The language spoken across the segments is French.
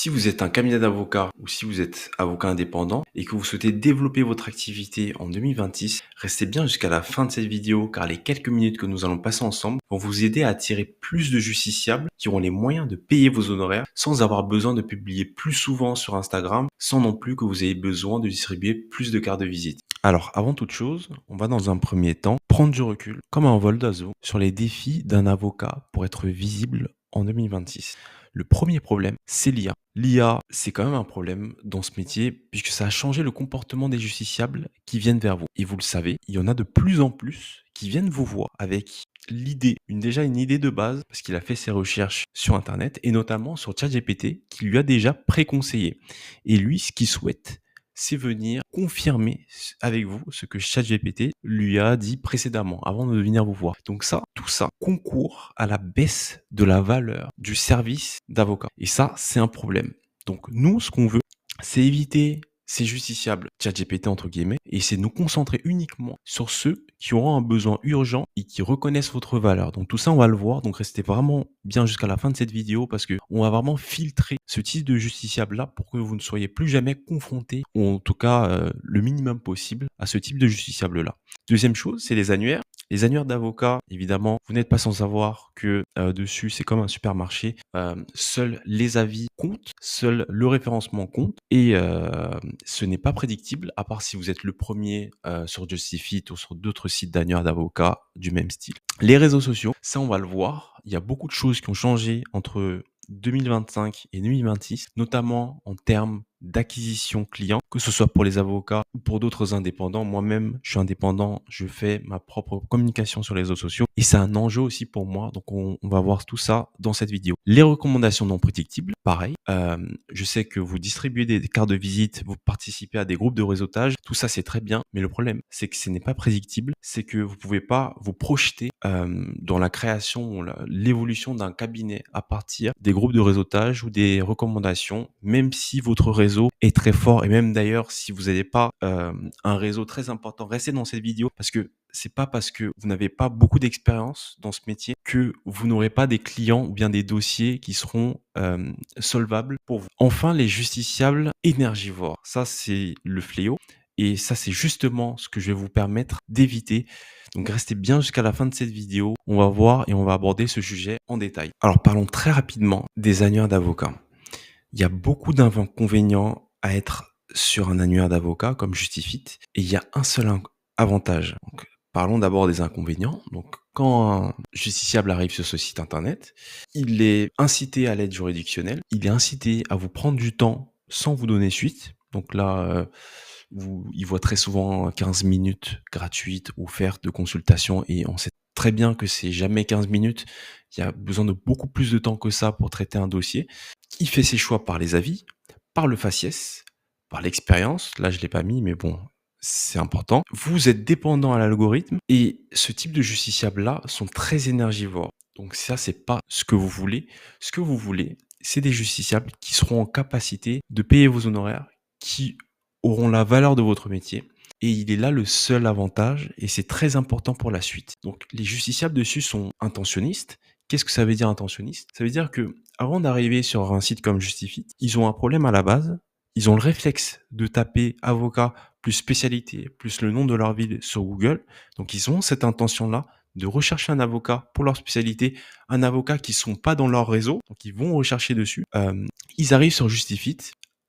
Si vous êtes un cabinet d'avocats ou si vous êtes avocat indépendant et que vous souhaitez développer votre activité en 2026, restez bien jusqu'à la fin de cette vidéo car les quelques minutes que nous allons passer ensemble vont vous aider à attirer plus de justiciables qui auront les moyens de payer vos honoraires sans avoir besoin de publier plus souvent sur Instagram, sans non plus que vous ayez besoin de distribuer plus de cartes de visite. Alors, avant toute chose, on va dans un premier temps prendre du recul, comme un vol d'oiseau, sur les défis d'un avocat pour être visible en 2026. Le premier problème, c'est l'IA. L'IA, c'est quand même un problème dans ce métier puisque ça a changé le comportement des justiciables qui viennent vers vous. Et vous le savez, il y en a de plus en plus qui viennent vous voir avec l'idée, déjà une idée de base parce qu'il a fait ses recherches sur Internet et notamment sur ChatGPT qui lui a déjà préconseillé. Et lui, ce qu'il souhaite, c'est venir confirmer avec vous ce que ChatGPT lui a dit précédemment, avant de venir vous voir. Donc ça, tout ça concourt à la baisse de la valeur du service d'avocat. Et ça, c'est un problème. Donc nous, ce qu'on veut, c'est éviter ces justiciables ChatGPT entre guillemets, et c'est nous concentrer uniquement sur ceux qui auront un besoin urgent et qui reconnaissent votre valeur. Donc tout ça, on va le voir. Donc restez vraiment bien jusqu'à la fin de cette vidéo parce que on va vraiment filtrer ce type de justiciable là pour que vous ne soyez plus jamais confronté, ou en tout cas le minimum possible, à ce type de justiciable là. Deuxième chose, c'est les annuaires. Les annuaires d'avocats, évidemment, vous n'êtes pas sans savoir que dessus, c'est comme un supermarché. Seuls les avis comptent, seul le référencement compte et ce n'est pas prédictible, à part si vous êtes le premier sur Justifit ou sur d'autres sites d'annuaires d'avocats du même style. Les réseaux sociaux, ça on va le voir. Il y a beaucoup de choses qui ont changé entre 2025 et 2026, notamment en termes d'acquisition client, que ce soit pour les avocats ou pour d'autres indépendants. Moi-même, je suis indépendant, je fais ma propre communication sur les réseaux sociaux et c'est un enjeu aussi pour moi. Donc, on va voir tout ça dans cette vidéo. Les recommandations non prédictibles, pareil. Je sais que vous distribuez des cartes de visite, vous participez à des groupes de réseautage. Tout ça, c'est très bien. Mais le problème, c'est que ce n'est pas prédictible. C'est que vous pouvez pas vous projeter dans la création, l'évolution d'un cabinet à partir des groupes de réseautage ou des recommandations, même si votre réseau est très fort et même d'ailleurs si vous n'avez pas un réseau très important, restez dans cette vidéo parce que c'est pas parce que vous n'avez pas beaucoup d'expérience dans ce métier que vous n'aurez pas des clients ou bien des dossiers qui seront solvables pour vous. Enfin, les justiciables énergivores, ça c'est le fléau et ça c'est justement ce que je vais vous permettre d'éviter. Donc restez bien jusqu'à la fin de cette vidéo, on va voir et on va aborder ce sujet en détail. Alors parlons très rapidement des annuaires d'avocats. Il y a beaucoup d'inconvénients à être sur un annuaire d'avocat comme Justifit et il y a un seul avantage. Donc, parlons d'abord des inconvénients. Donc quand un justiciable arrive sur ce site internet, il est incité à l'aide juridictionnelle, il est incité à vous prendre du temps sans vous donner suite. Donc là, il voit très souvent 15 minutes gratuites offertes de consultation et on sait très bien que c'est jamais 15 minutes. Il y a besoin de beaucoup plus de temps que ça pour traiter un dossier. Il fait ses choix par les avis, par le faciès, par l'expérience. Là, je l'ai pas mis, mais bon, c'est important. Vous êtes dépendant à l'algorithme et ce type de justiciables-là sont très énergivores. Donc ça, c'est pas ce que vous voulez. Ce que vous voulez, c'est des justiciables qui seront en capacité de payer vos honoraires, qui auront la valeur de votre métier. Et il est là le seul avantage et c'est très important pour la suite. Donc les justiciables dessus sont intentionnistes. Qu'est-ce que ça veut dire intentionniste? Ça veut dire que avant d'arriver sur un site comme Justifit, ils ont un problème à la base. Ils ont le réflexe de taper avocat plus spécialité plus le nom de leur ville sur Google. Donc ils ont cette intention-là de rechercher un avocat pour leur spécialité, un avocat qui sont pas dans leur réseau, donc ils vont rechercher dessus. Ils arrivent sur Justifit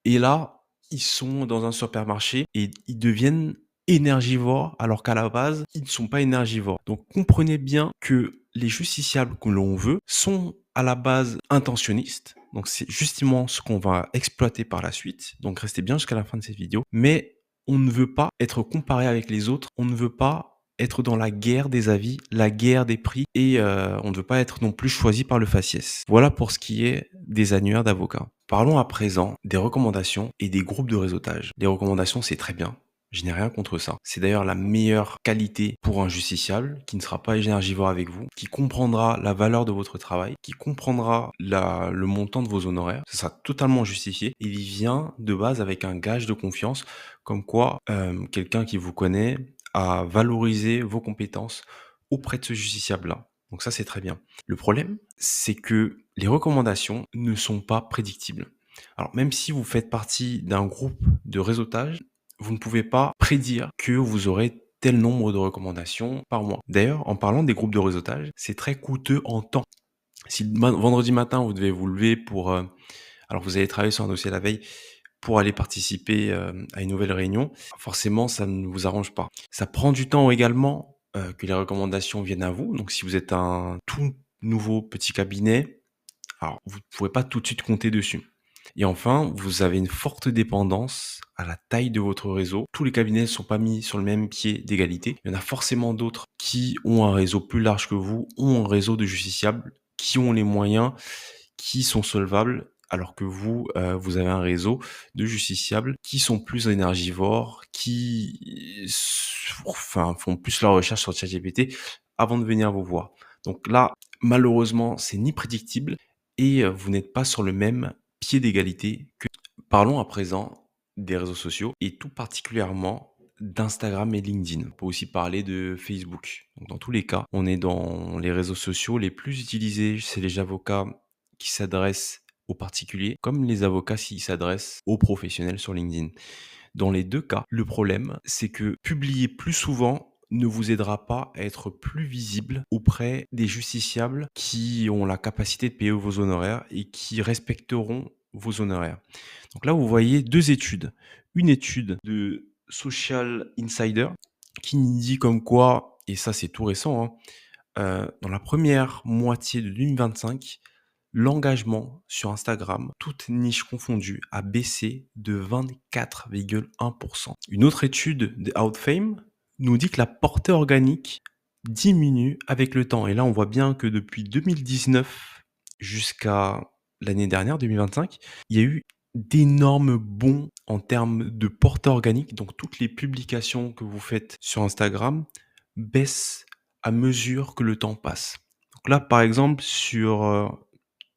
et là ils sont dans un supermarché et ils deviennent énergivores alors qu'à la base ils ne sont pas énergivores. Donc comprenez bien que les justiciables que l'on veut sont à la base intentionnistes. Donc c'est justement ce qu'on va exploiter par la suite. Donc restez bien jusqu'à la fin de cette vidéo. Mais on ne veut pas être comparé avec les autres. On ne veut pas être dans la guerre des avis, la guerre des prix et on ne veut pas être non plus choisi par le faciès. Voilà pour ce qui est des annuaires d'avocats. Parlons à présent des recommandations et des groupes de réseautage. Les recommandations, c'est très bien. Je n'ai rien contre ça. C'est d'ailleurs la meilleure qualité pour un justiciable qui ne sera pas énergivore avec vous, qui comprendra la valeur de votre travail, qui comprendra le montant de vos honoraires. Ça sera totalement justifié. Il vient de base avec un gage de confiance, comme quoi quelqu'un qui vous connaît a valorisé vos compétences auprès de ce justiciable-là. Donc ça, c'est très bien. Le problème, c'est que les recommandations ne sont pas prédictibles. Alors même si vous faites partie d'un groupe de réseautage, vous ne pouvez pas prédire que vous aurez tel nombre de recommandations par mois. D'ailleurs, en parlant des groupes de réseautage, c'est très coûteux en temps. Si vendredi matin, vous devez vous lever pour, alors vous allez travailler sur un dossier la veille, pour aller participer, à une nouvelle réunion, forcément ça ne vous arrange pas. Ça prend du temps également, que les recommandations viennent à vous. Donc si vous êtes un tout nouveau petit cabinet, alors vous ne pourrez pas tout de suite compter dessus. Et enfin, vous avez une forte dépendance à la taille de votre réseau. Tous les cabinets ne sont pas mis sur le même pied d'égalité. Il y en a forcément d'autres qui ont un réseau plus large que vous, ont un réseau de justiciables, qui ont les moyens, qui sont solvables, alors que vous, vous avez un réseau de justiciables qui sont plus énergivores, qui font plus leur recherche sur ChatGPT avant de venir vous voir. Donc là, malheureusement, c'est ni prédictible et vous n'êtes pas sur le même pied d'égalité que. Parlons à présent des réseaux sociaux et tout particulièrement d'Instagram et LinkedIn. On peut aussi parler de Facebook. Donc dans tous les cas, on est dans les réseaux sociaux les plus utilisés. C'est les avocats qui s'adressent aux particuliers, comme les avocats qui s'adressent aux professionnels sur LinkedIn. Dans les deux cas, le problème, c'est que publier plus souvent ne vous aidera pas à être plus visible auprès des justiciables qui ont la capacité de payer vos honoraires et qui respecteront vos honoraires. Donc là, vous voyez deux études. Une étude de Social Insider qui dit comme quoi, et ça c'est tout récent, hein, dans la première moitié de 2025, l'engagement sur Instagram, toutes niches confondues, a baissé de 24,1%. Une autre étude de Outfame nous dit que la portée organique diminue avec le temps. Et là, on voit bien que depuis 2019 jusqu'à l'année dernière, 2025, il y a eu d'énormes bons en termes de portée organique. Donc, toutes les publications que vous faites sur Instagram baissent à mesure que le temps passe. Donc là, par exemple, sur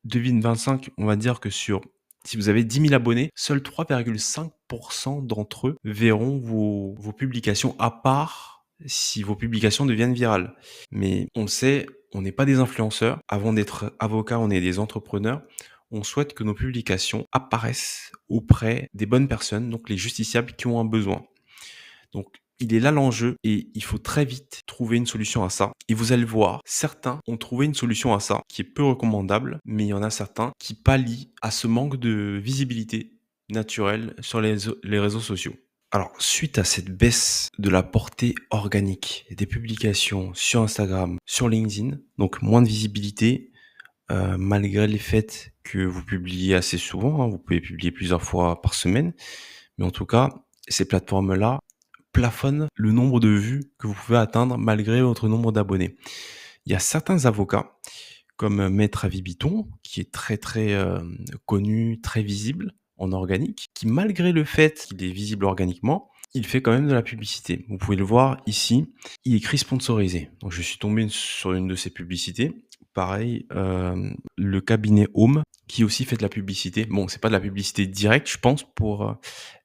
2025, on va dire que si vous avez 10 000 abonnés, seuls 3,5% d'entre eux verront vos publications, à part si vos publications deviennent virales. Mais on le sait, on n'est pas des influenceurs. Avant d'être avocat, on est des entrepreneurs. On souhaite que nos publications apparaissent auprès des bonnes personnes, donc les justiciables qui ont un besoin. Donc, il est là l'enjeu et il faut très vite trouver une solution à ça. Et vous allez voir, certains ont trouvé une solution à ça qui est peu recommandable, mais il y en a certains qui pallient à ce manque de visibilité naturelle sur les réseaux sociaux. Alors, suite à cette baisse de la portée organique des publications sur Instagram, sur LinkedIn, donc moins de visibilité, malgré le fait que vous publiez assez souvent, hein, vous pouvez publier plusieurs fois par semaine, mais en tout cas, ces plateformes-là plafonne le nombre de vues que vous pouvez atteindre malgré votre nombre d'abonnés. Il y a certains avocats, comme Maître Avis Biton, qui est très très connu, très visible en organique, qui malgré le fait qu'il est visible organiquement, il fait quand même de la publicité. Vous pouvez le voir ici, il écrit sponsorisé. Donc je suis tombé sur une de ses publicités. Pareil, le cabinet Home, qui aussi fait de la publicité. Bon, c'est pas de la publicité directe, je pense, pour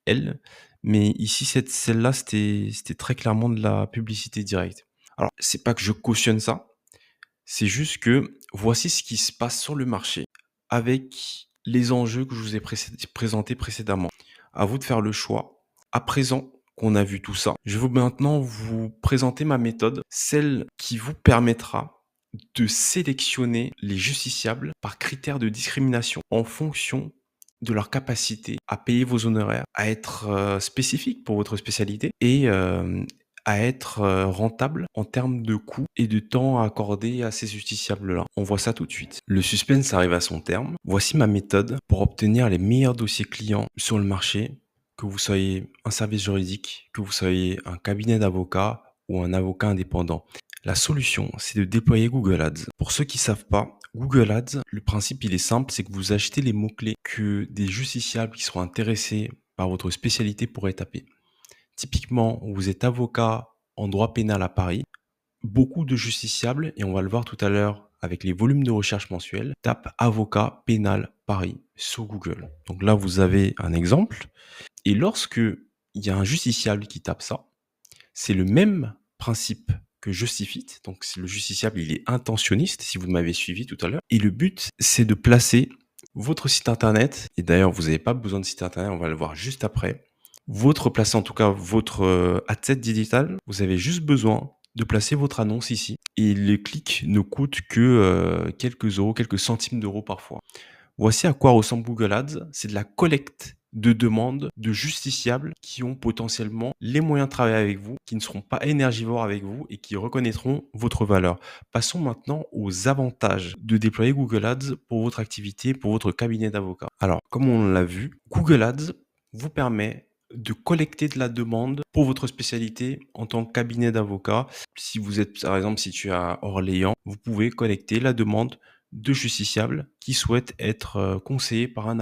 elle, mais ici, celle-là, c'était très clairement de la publicité directe. Alors, c'est pas que je cautionne ça, c'est juste que voici ce qui se passe sur le marché avec les enjeux que je vous ai présentés précédemment. À vous de faire le choix. À présent qu'on a vu tout ça, je vais maintenant vous présenter ma méthode, celle qui vous permettra de sélectionner les justiciables par critères de discrimination en fonction de leur capacité à payer vos honoraires, à être spécifique pour votre spécialité et à être rentable en termes de coûts et de temps à accorder à ces justiciables-là. On voit ça tout de suite. Le suspense arrive à son terme. Voici ma méthode pour obtenir les meilleurs dossiers clients sur le marché, que vous soyez un service juridique, que vous soyez un cabinet d'avocats ou un avocat indépendant. La solution, c'est de déployer Google Ads. Pour ceux qui ne savent pas, Google Ads, le principe il est simple, c'est que vous achetez les mots-clés que des justiciables qui seront intéressés par votre spécialité pourraient taper. Typiquement, vous êtes avocat en droit pénal à Paris, beaucoup de justiciables, et on va le voir tout à l'heure avec les volumes de recherche mensuels, tapent avocat pénal Paris sur Google. Donc là, vous avez un exemple. Et lorsque il y a un justiciable qui tape ça, c'est le même principe que Justifit. Donc le justiciable, il est intentionniste, si vous m'avez suivi tout à l'heure. Et le but, c'est de placer votre site internet, et d'ailleurs vous n'avez pas besoin de site internet, on va le voir juste après. Votre place, en tout cas votre adset digital, vous avez juste besoin de placer votre annonce ici et les clics ne coûtent que quelques euros, quelques centimes d'euros parfois. Voici à quoi ressemble Google Ads. C'est de la collecte de demandes de justiciables qui ont potentiellement les moyens de travailler avec vous, qui ne seront pas énergivores avec vous et qui reconnaîtront votre valeur. Passons maintenant aux avantages de déployer Google Ads pour votre activité, pour votre cabinet d'avocat. Alors, comme on l'a vu, Google Ads vous permet de collecter de la demande pour votre spécialité en tant que cabinet d'avocat. Si vous êtes, par exemple, situé à Orléans, vous pouvez collecter la demande de justiciables qui souhaitent être conseillés par un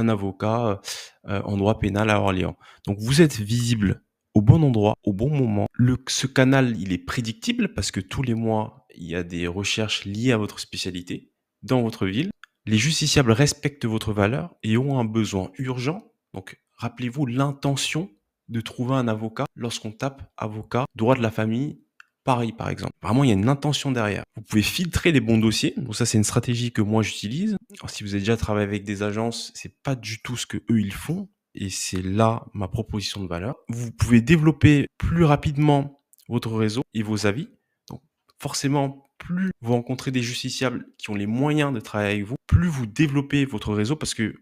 avocat en droit pénal à Orléans. Donc vous êtes visible au bon endroit, au bon moment. Ce canal, il est prédictible parce que tous les mois, il y a des recherches liées à votre spécialité dans votre ville. Les justiciables respectent votre valeur et ont un besoin urgent. Donc rappelez-vous l'intention de trouver un avocat lorsqu'on tape avocat, droit de la famille, Paris, par exemple. Vraiment, il y a une intention derrière. Vous pouvez filtrer les bons dossiers. Donc ça, c'est une stratégie que moi, j'utilise. Alors, si vous avez déjà travaillé avec des agences, c'est pas du tout ce que eux, ils font. Et c'est là ma proposition de valeur. Vous pouvez développer plus rapidement votre réseau et vos avis. Donc, forcément, plus vous rencontrez des justiciables qui ont les moyens de travailler avec vous, plus vous développez votre réseau parce que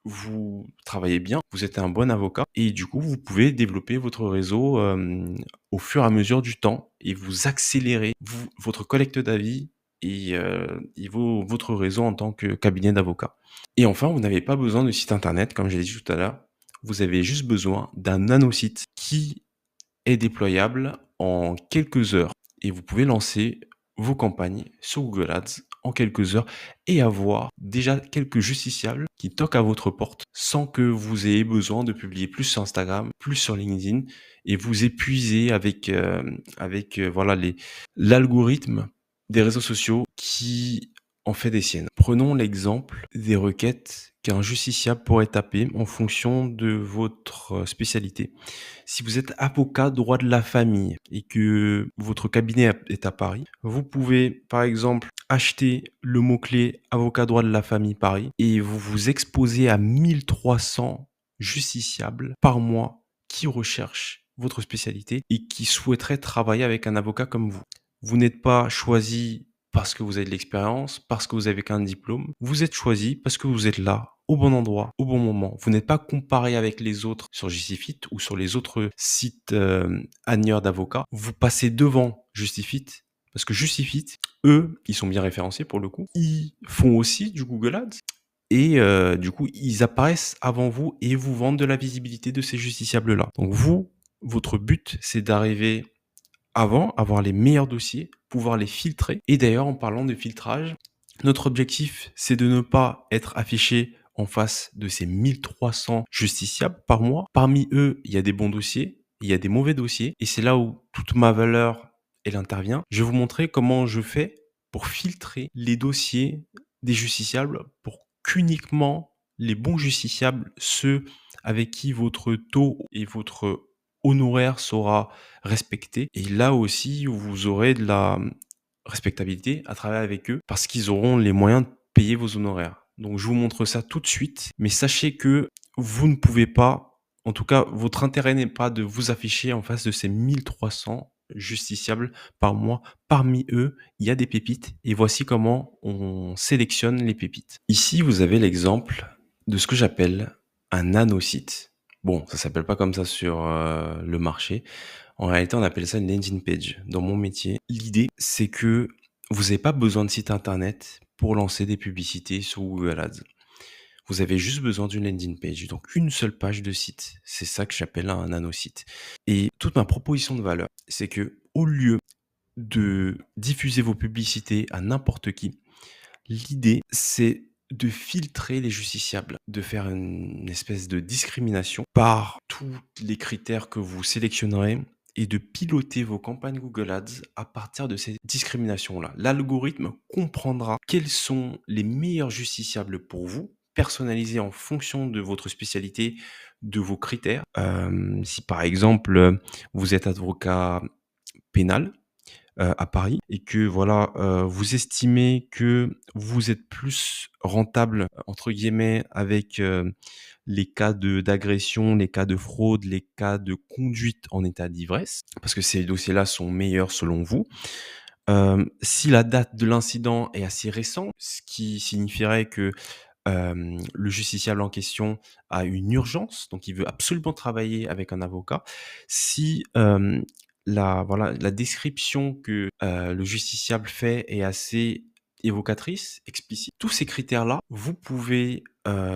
vous travaillez bien, vous êtes un bon avocat et du coup, vous pouvez développer votre réseau au fur et à mesure du temps et vous accélérez votre collecte d'avis et votre réseau en tant que cabinet d'avocat. Et enfin, vous n'avez pas besoin de site internet, comme j'ai dit tout à l'heure. Vous avez juste besoin d'un nanosite qui est déployable en quelques heures et vous pouvez lancer vos campagnes sur Google Ads en quelques heures et avoir déjà quelques justiciables qui toquent à votre porte sans que vous ayez besoin de publier plus sur Instagram, plus sur LinkedIn et vous épuiser avec voilà l'algorithme des réseaux sociaux qui en fait des siennes. Prenons l'exemple des requêtes qu'un justiciable pourrait taper en fonction de votre spécialité. Si vous êtes avocat droit de la famille et que votre cabinet est à Paris, vous pouvez par exemple acheter le mot-clé avocat droit de la famille Paris et vous vous exposez à 1300 justiciables par mois qui recherchent votre spécialité et qui souhaiteraient travailler avec un avocat comme vous. Vous n'êtes pas choisi parce que vous avez de l'expérience, parce que vous avez qu'un diplôme. Vous êtes choisi parce que vous êtes là, au bon endroit, au bon moment. Vous n'êtes pas comparé avec les autres sur Justifit ou sur les autres sites annuaires d'avocats. Vous passez devant Justifit parce que Justifit, eux, ils sont bien référencés pour le coup. Ils font aussi du Google Ads. Et du coup, ils apparaissent avant vous et vous vendent de la visibilité de ces justiciables-là. Donc vous, votre but, c'est d'arriver avant, avoir les meilleurs dossiers, pouvoir les filtrer. Et d'ailleurs, en parlant de filtrage, notre objectif, c'est de ne pas être affiché en face de ces 1300 justiciables par mois. Parmi eux, il y a des bons dossiers, il y a des mauvais dossiers. Et c'est là où toute ma valeur, elle intervient. Je vais vous montrer comment je fais pour filtrer les dossiers des justiciables pour qu'uniquement les bons justiciables, ceux avec qui votre taux et votre honoraire sera respecté. Et là aussi, vous aurez de la respectabilité à travailler avec eux parce qu'ils auront les moyens de payer vos honoraires. Donc je vous montre ça tout de suite, mais sachez que vous ne pouvez pas, en tout cas, votre intérêt n'est pas de vous afficher en face de ces 1300 justiciables par mois. Parmi eux, il y a des pépites et voici comment on sélectionne les pépites. Ici, vous avez l'exemple de ce que j'appelle un nanosite. Bon, ça s'appelle pas comme ça sur le marché. En réalité, on appelle ça une landing page dans mon métier. L'idée, c'est que vous n'avez pas besoin de site internet pour lancer des publicités sur Google Ads. Vous avez juste besoin d'une landing page, donc une seule page de site. C'est ça que j'appelle un nanosite. Et toute ma proposition de valeur, c'est que au lieu de diffuser vos publicités à n'importe qui, l'idée, c'est de filtrer les justiciables, de faire une espèce de discrimination par tous les critères que vous sélectionnerez et de piloter vos campagnes Google Ads à partir de ces discriminations-là. L'algorithme comprendra quels sont les meilleurs justiciables pour vous, personnalisés en fonction de votre spécialité, de vos critères. Si par exemple, vous êtes avocat pénal, à Paris et que voilà, vous estimez que vous êtes plus «rentable» entre guillemets avec, les cas d'agression, les cas de fraude, les cas de conduite en état d'ivresse, parce que ces dossiers-là sont meilleurs selon vous. Si la date de l'incident est assez récent, ce qui signifierait que, le justiciable en question a une urgence, donc il veut absolument travailler avec un avocat. Si, la description que, le justiciable fait est assez évocatrice, explicite, tous ces critères-là, vous pouvez,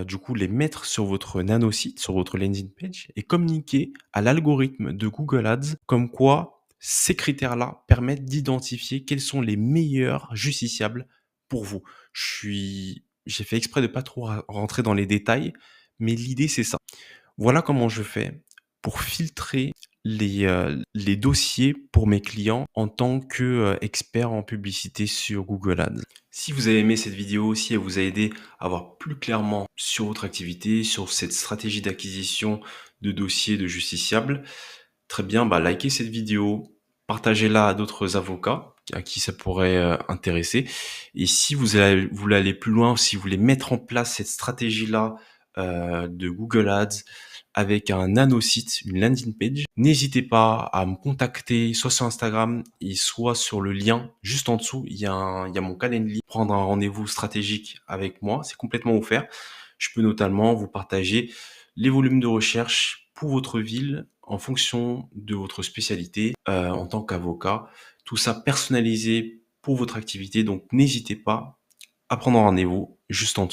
du coup les mettre sur votre nanosite, sur votre landing page et communiquer à l'algorithme de Google Ads comme quoi ces critères-là permettent d'identifier quels sont les meilleurs justiciables pour vous. J'ai fait exprès de pas trop rentrer dans les détails, mais l'idée c'est ça. Voilà comment je fais pour filtrer les dossiers pour mes clients en tant que, expert en publicité sur Google Ads. Si vous avez aimé cette vidéo, si elle vous a aidé à voir plus clairement sur votre activité, sur cette stratégie d'acquisition de dossiers de justiciables, très bien, bah, likez cette vidéo, partagez-la à d'autres avocats à qui ça pourrait, intéresser et si vous voulez aller plus loin, si vous voulez mettre en place cette stratégie-là, de Google Ads avec un nanosite, une landing page, n'hésitez pas à me contacter soit sur Instagram et soit sur le lien juste en dessous, il y a mon Calendly. Prendre un rendez-vous stratégique avec moi, c'est complètement offert. Je peux notamment vous partager les volumes de recherche pour votre ville en fonction de votre spécialité, en tant qu'avocat. Tout ça personnalisé pour votre activité, donc n'hésitez pas à prendre un rendez-vous juste en dessous.